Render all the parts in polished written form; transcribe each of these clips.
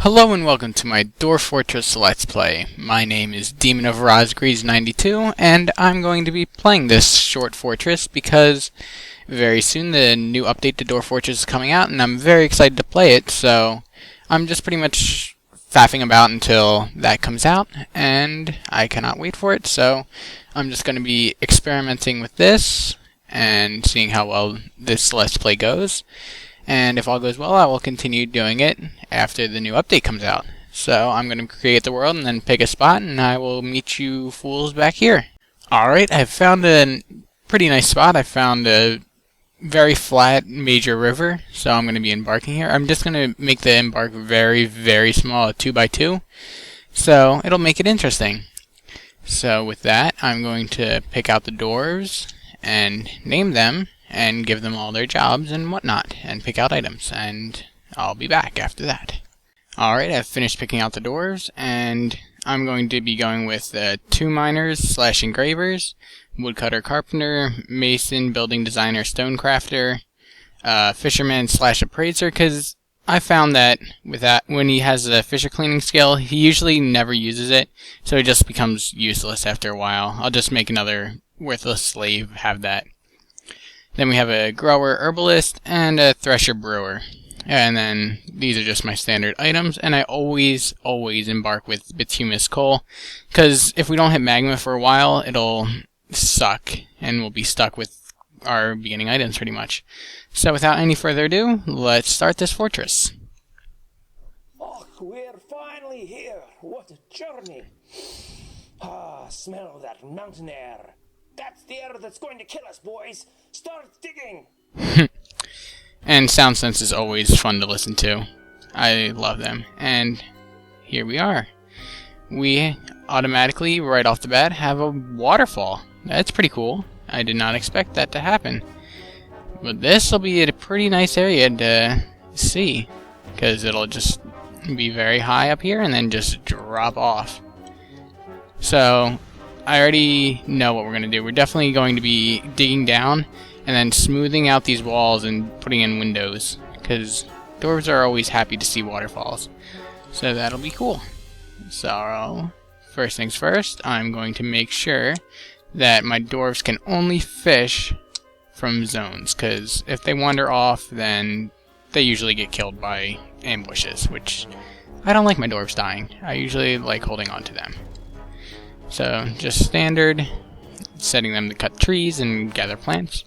Hello and welcome to my Dwarf Fortress Let's Play. My name is Demon of Rosgreaves 92 and I'm going to be playing this short fortress because very soon the new update to Dwarf Fortress is coming out and I'm very excited to play it, so I'm just pretty much faffing about until that comes out and I cannot wait for it, so I'm just going to be experimenting with this and seeing how well this Let's Play goes. And if all goes well, I will continue doing it after the new update comes out. So I'm going to create the world and then pick a spot, and I will meet you fools back here. Alright, I've found a pretty nice spot. I found a very flat major river, so I'm going to be embarking here. I'm just going to make the embark very, very small, 2x2, so it'll make it interesting. So with that, I'm going to pick out the dwarves and name them, and give them all their jobs and whatnot, and pick out items, and I'll be back after that. Alright, I've finished picking out the dwarves, and I'm going to be going with 2 miners / engravers, woodcutter carpenter, mason, building designer, stonecrafter, fisherman / appraiser, because I found that with that, when he has a fisher cleaning skill, he usually never uses it, so it just becomes useless after a while. I'll just make another worthless slave have that. Then we have a grower herbalist and a thresher brewer. And then these are just my standard items, and I always embark with bituminous coal, because if we don't hit magma for a while, it'll suck, and we'll be stuck with our beginning items pretty much. So without any further ado, let's start this fortress. Oh, we're finally here. What a journey. Smell that mountain air. That's the air that's going to kill us, boys. Start digging. And sound sense is always fun to listen to. I love them. And here we are. We automatically, right off the bat, have a waterfall. That's pretty cool. I did not expect that to happen. But this will be a pretty nice area to see, because it'll just be very high up here and then just drop off. So I already know what we're going to do. We're definitely going to be digging down and then smoothing out these walls and putting in windows, because dwarves are always happy to see waterfalls. So that'll be cool. So first things first, I'm going to make sure that my dwarves can only fish from zones, because if they wander off, then they usually get killed by ambushes, which I don't like my dwarves dying. I usually like holding on to them. So just standard, setting them to cut trees and gather plants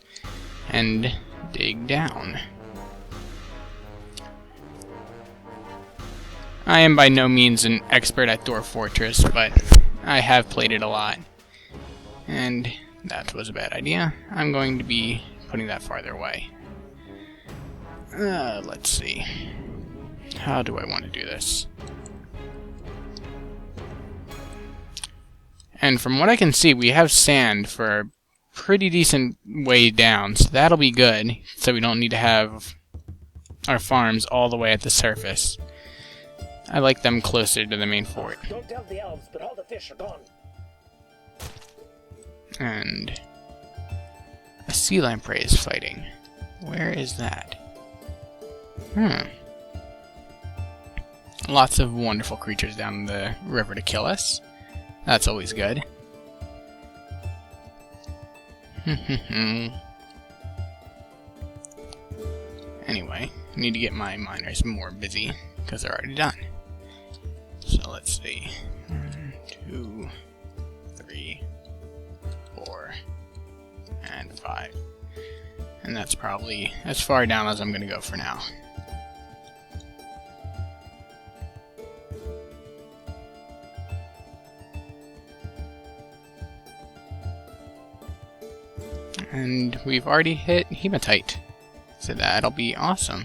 and dig down. I am by no means an expert at Dwarf Fortress, but I have played it a lot, and that was a bad idea. I'm going to be putting that farther away. Let's see. How do I want to do this? And from what I can see, we have sand for a pretty decent way down, so that'll be good, so we don't need to have our farms all the way at the surface. I like them closer to the main fort. Don't tell the elves, but all the fish are gone. And a sea lamprey is fighting. Where is that? Lots of wonderful creatures down the river to kill us. That's always good. Anyway, I need to get my miners more busy, because they're already done. So let's see. 1, 2, 3, 4, and 5. And that's probably as far down as I'm going to go for now. And we've already hit hematite, so that'll be awesome.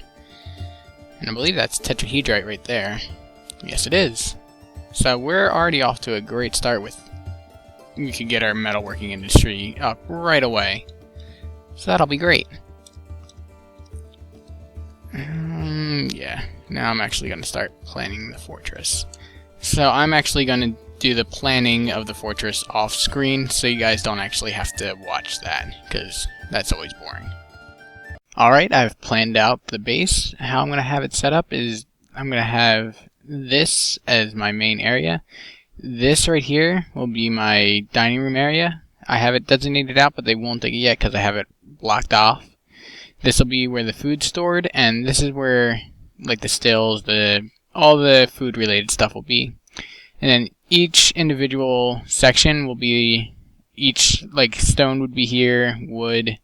And I believe that's tetrahedrite right there. Yes, it is. So we're already off to a great start with... We could get our metalworking industry up right away. So that'll be great. Yeah, now I'm actually going to start planning the fortress. So I'm actually going to do the planning of the fortress off screen, so you guys don't actually have to watch that, because that's always boring. Alright, I've planned out the base. How I'm going to have it set up is I'm going to have this as my main area. This right here will be my dining room area. I have it designated out, but they won't take it yet because I have it blocked off. This will be where the food's stored, and this is where like the stills, all the food related stuff will be. And then each individual section will be, each like stone would be here, wood,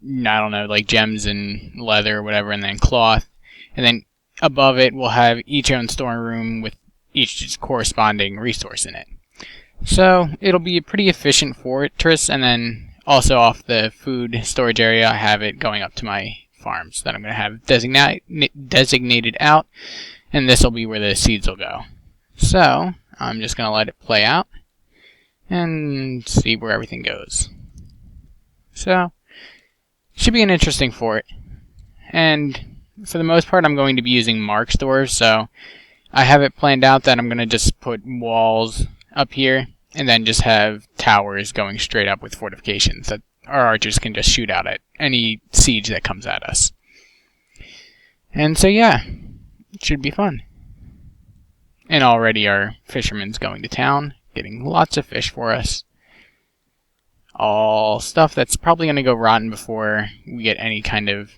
I don't know, like gems and leather or whatever, and then cloth. And then above it we'll have each own storing room with each corresponding resource in it. So it'll be a pretty efficient fortress, and then also off the food storage area I have it going up to my farms that I'm going to have designated out, and this will be where the seeds will go. So I'm just going to let it play out and see where everything goes. So should be an interesting fort, and for the most part I'm going to be using Mark's dwarves, so I have it planned out that I'm going to just put walls up here and then just have towers going straight up with fortifications that our archers can just shoot out at any siege that comes at us. And so yeah, it should be fun. And already our fisherman's going to town, getting lots of fish for us. All stuff that's probably going to go rotten before we get any kind of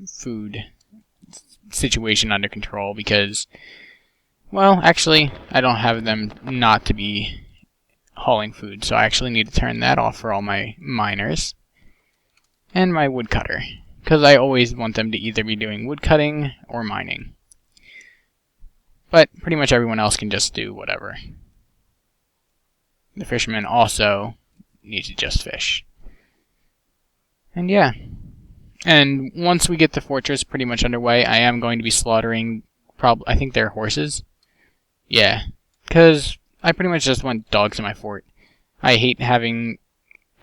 food situation under control because, well, actually, I don't have them not to be hauling food, so I actually need to turn that off for all my miners. And my woodcutter, because I always want them to either be doing woodcutting or mining. But pretty much everyone else can just do whatever. The fisherman also needs to just fish. And yeah. And once we get the fortress pretty much underway, I am going to be slaughtering, I think they're horses. Yeah, because I pretty much just want dogs in my fort. I hate having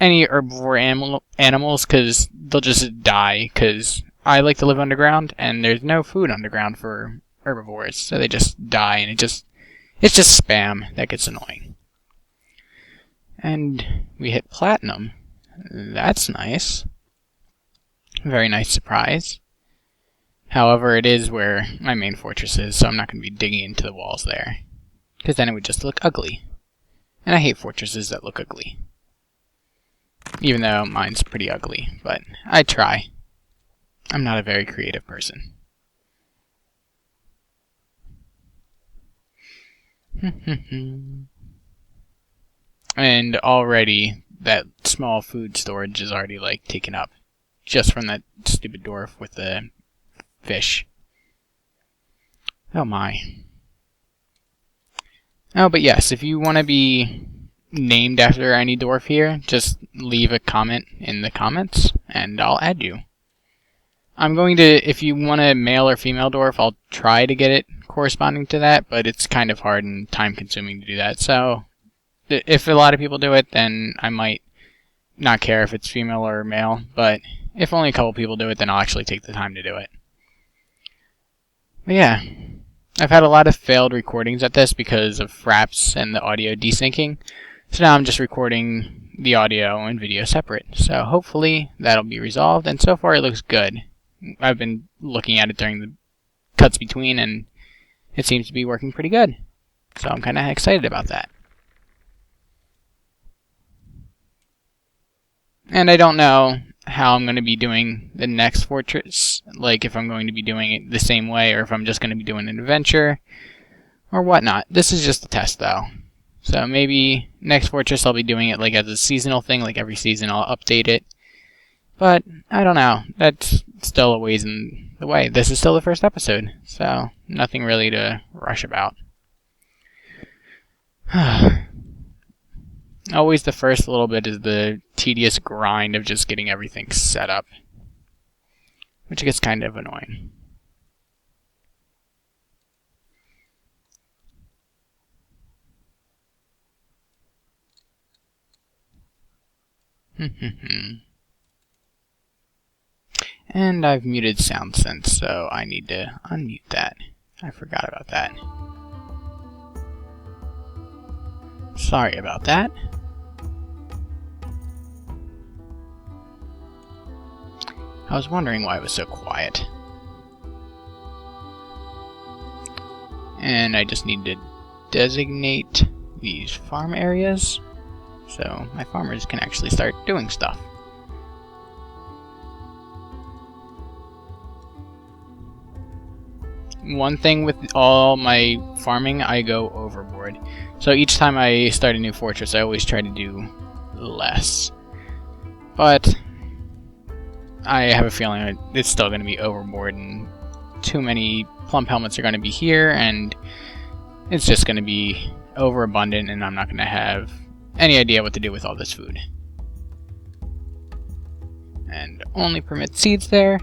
any herbivore animals because they'll just die, because I like to live underground and there's no food underground for herbivores, so they just die, and it's just spam that gets annoying. And we hit platinum. That's nice. Very nice surprise. However, it is where my main fortress is, so I'm not going to be digging into the walls there, because then it would just look ugly. And I hate fortresses that look ugly. Even though mine's pretty ugly, but I try. I'm not a very creative person. And already that small food storage is already like taken up, just from that stupid dwarf with the fish. Oh my. Oh, but yes, if you want to be named after any dwarf here, just leave a comment in the comments and I'll add you. I'm going to, if you want a male or female dwarf, I'll try to get it corresponding to that, but it's kind of hard and time consuming to do that, so if a lot of people do it, then I might not care if it's female or male, but if only a couple people do it, then I'll actually take the time to do it. But yeah, I've had a lot of failed recordings at this because of fraps and the audio desyncing, so now I'm just recording the audio and video separate, so hopefully that'll be resolved, and so far it looks good. I've been looking at it during the cuts between, and it seems to be working pretty good, so I'm kind of excited about that. And I don't know how I'm going to be doing the next fortress, like if I'm going to be doing it the same way or if I'm just going to be doing an adventure or whatnot. This is just a test though. So maybe next fortress I'll be doing it like as a seasonal thing, like every season I'll update it. But I don't know, that's still a ways in the way. This is still the first episode, so nothing really to rush about. Always the first little bit is the tedious grind of just getting everything set up, which gets kind of annoying. And I've muted sound sense, so I need to unmute that. I forgot about that. Sorry about that. I was wondering why it was so quiet. And I just need to designate these farm areas so my farmers can actually start doing stuff. One thing with all my farming, I go overboard. So each time I start a new fortress, I always try to do less. But I have a feeling it's still going to be overboard, and too many plump helmets are going to be here, and it's just going to be overabundant, and I'm not going to have any idea what to do with all this food. And only permit seeds there,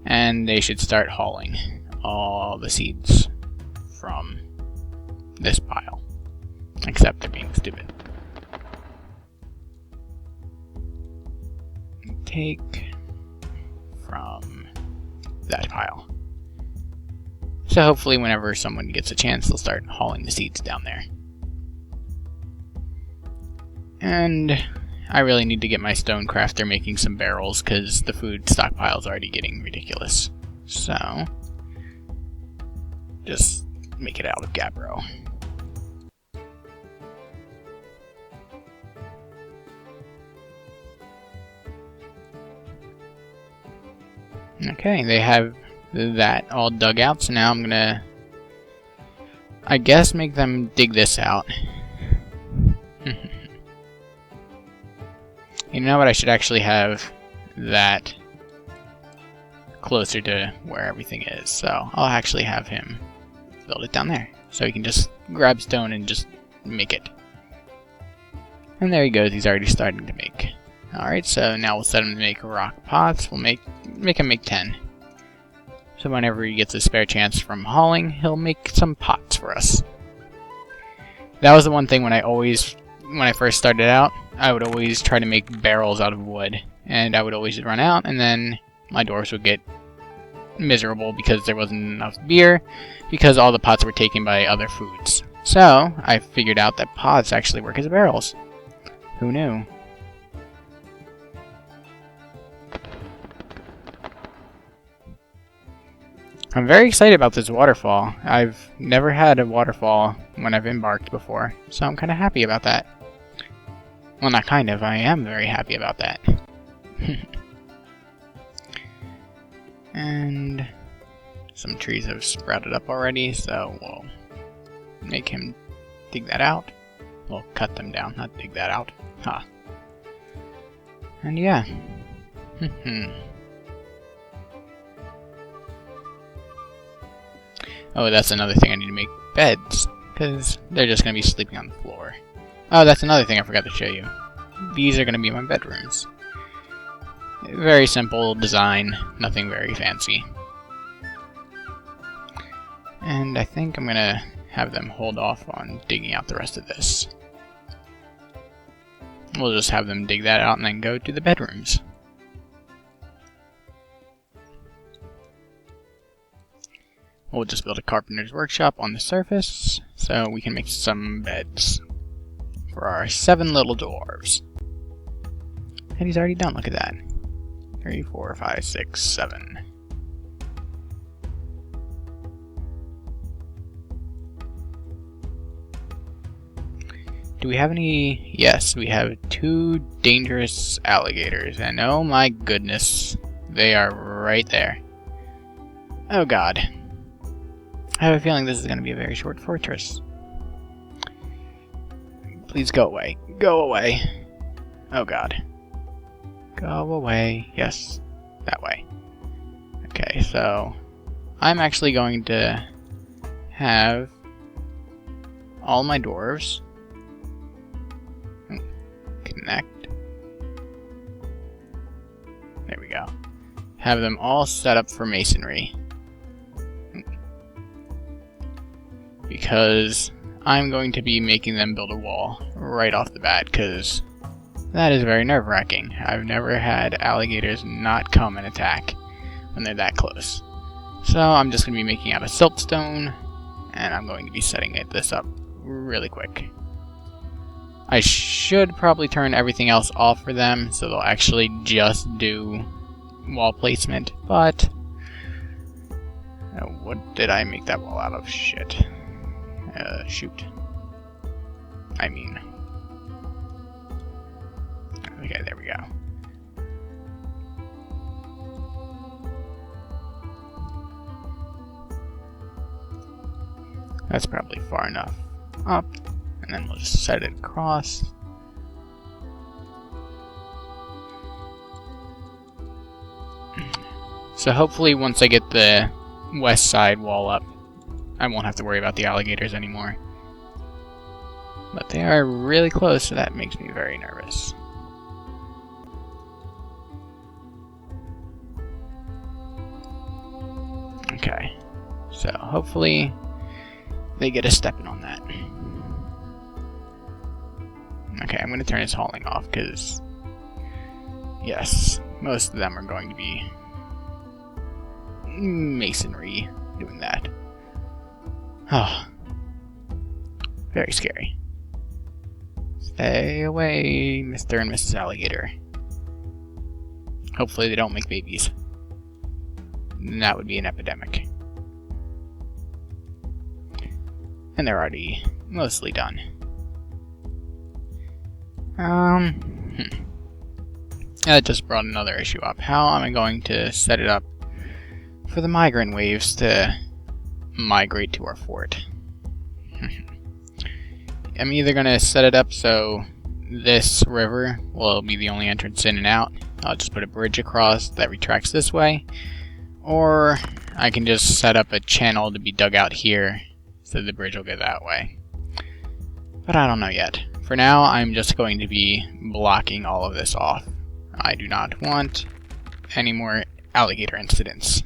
and they should start hauling all the seeds from this pile, except they're being stupid. Take from that pile. So hopefully whenever someone gets a chance, they'll start hauling the seeds down there. And I really need to get my stone crafter making some barrels, because the food stockpile is already getting ridiculous. So just make it out of gabbro. Okay, they have that all dug out, so now I'm gonna, I guess, make them dig this out. You know what, I should actually have that closer to where everything is, so I'll actually have him build it down there, so he can just grab stone and just make it. And there he goes, he's already starting to make. Alright, so now we'll set him to make rock pots. We'll make him make 10. So whenever he gets a spare chance from hauling, he'll make some pots for us. That was the one thing when I first started out, I would always try to make barrels out of wood. And I would always run out, and then my dwarves would get miserable because there wasn't enough beer, because all the pots were taken by other foods. So I figured out that pots actually work as barrels. Who knew? I'm very excited about this waterfall. I've never had a waterfall when I've embarked before, so I'm kind of happy about that. Well, not kind of, I am very happy about that. And some trees have sprouted up already, so we'll make him dig that out. We'll cut them down, not dig that out. Huh. And yeah. Oh, that's another thing, I need to make beds, because they're just going to be sleeping on the floor. Oh, that's another thing I forgot to show you. These are going to be my bedrooms. Very simple design, nothing very fancy. And I think I'm going to have them hold off on digging out the rest of this. We'll just have them dig that out and then go to the bedrooms. We'll just build a carpenter's workshop on the surface, so we can make some beds for our 7 little dwarves. And he's already done, look at that. 3, 4, 5, 6, 7. Do we have any? Yes, we have 2 dangerous alligators, and oh my goodness, they are right there. Oh god. I have a feeling this is going to be a very short fortress. Please go away. Go away. Oh god. Go away. Yes, that way. Okay, so I'm actually going to have all my dwarves connect. There we go. Have them all set up for masonry. Because I'm going to be making them build a wall right off the bat, because that is very nerve-wracking. I've never had alligators not come and attack when they're that close. So I'm just going to be making out of siltstone, and I'm going to be setting this up really quick. I should probably turn everything else off for them, so they'll actually just do wall placement, but what did I make that wall out of? Shit. Shoot. I mean... Okay, there we go. That's probably far enough up, and then we'll just set it across. So hopefully once I get the west side wall up, I won't have to worry about the alligators anymore. But they are really close, so that makes me very nervous. Okay, so hopefully they get a step in on that. Okay, I'm going to turn this hauling off because, yes, most of them are going to be masonry doing that. Oh, very scary. Stay away, Mr. and Mrs. Alligator. Hopefully they don't make babies. That would be an epidemic. And they're already mostly done. That just brought another issue up. How am I going to set it up for the migrant waves to migrate to our fort? I'm either going to set it up so this river will be the only entrance in and out. I'll just put a bridge across that retracts this way. Or I can just set up a channel to be dug out here so the bridge will go that way. But I don't know yet. For now, I'm just going to be blocking all of this off. I do not want any more alligator incidents.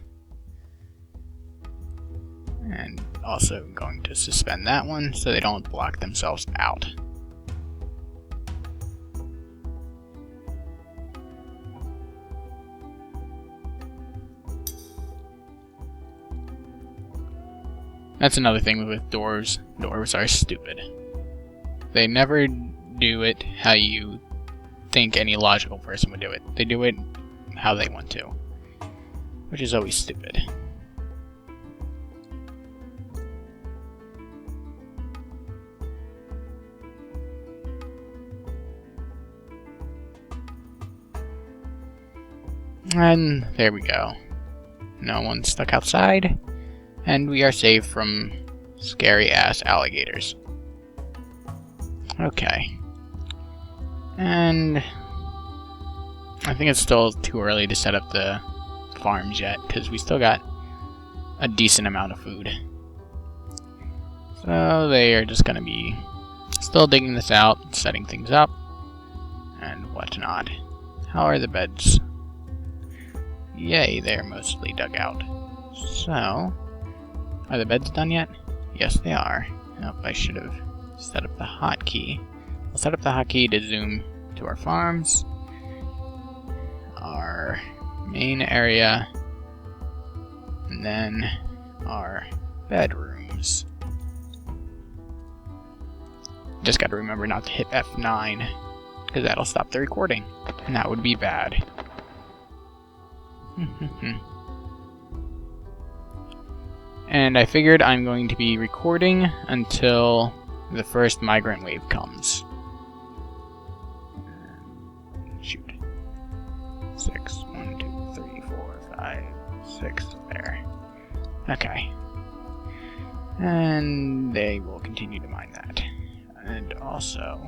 And also going to suspend that one so they don't block themselves out. That's another thing with dwarves. Dwarves are stupid. They never do it how you think any logical person would do it. They do it how they want to, which is always stupid. And there we go. No one's stuck outside. And we are saved from scary-ass alligators. Okay. And I think it's still too early to set up the farms yet, because we still got a decent amount of food. So they are just going to be still digging this out, setting things up, and whatnot. How are the beds? Yay, they're mostly dug out. So... are the beds done yet? Yes, they are. Nope, I should have set up the hotkey. I'll set up the hotkey to zoom to our farms, our main area, and then our bedrooms. Just gotta remember not to hit F9, because that'll stop the recording, and that would be bad. And I figured I'm going to be recording until the first migrant wave comes. Shoot. 6, 1, 2, 3, 4, 5, 6, there. Okay. And they will continue to mine that. And also,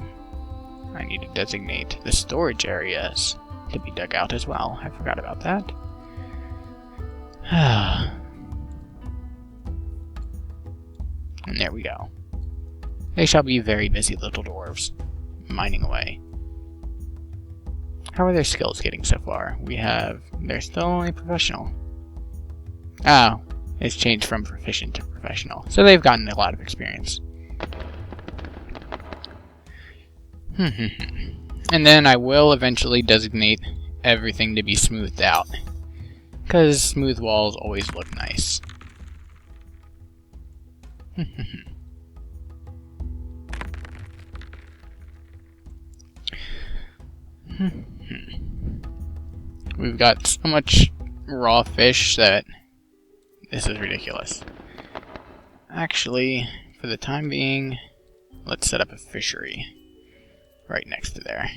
I need to designate the storage areas to be dug out as well. I forgot about that. And there we go. They shall be very busy little dwarves, mining away. How are their skills getting so far? They're still only professional. Oh, it's changed from proficient to professional. So they've gotten a lot of experience. And then I will eventually designate everything to be smoothed out, because smooth walls always look nice. We've got so much raw fish that this is ridiculous. Actually, for the time being, let's set up a fishery right next to there.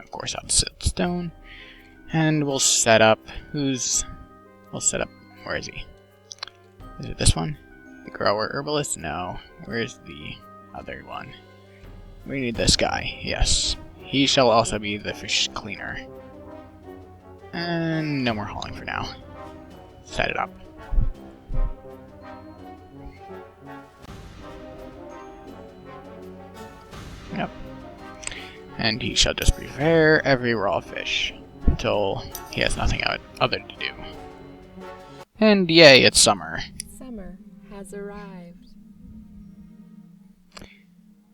Of course, on siltstone. And we'll set up, where is he? Is it this one? The grower herbalist? No. Where's the other one? We need this guy, yes. He shall also be the fish cleaner. And no more hauling for now. Set it up. Yep. And he shall just prepare every raw fish until he has nothing other to do. And yay, it's summer. Summer has arrived.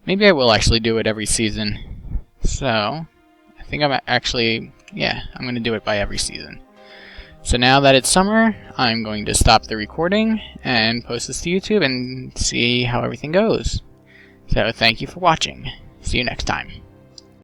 Maybe I will actually do it every season. So, I think I'm going to do it by every season. So now that it's summer, I'm going to stop the recording and post this to YouTube and see how everything goes. So thank you for watching. See you next time.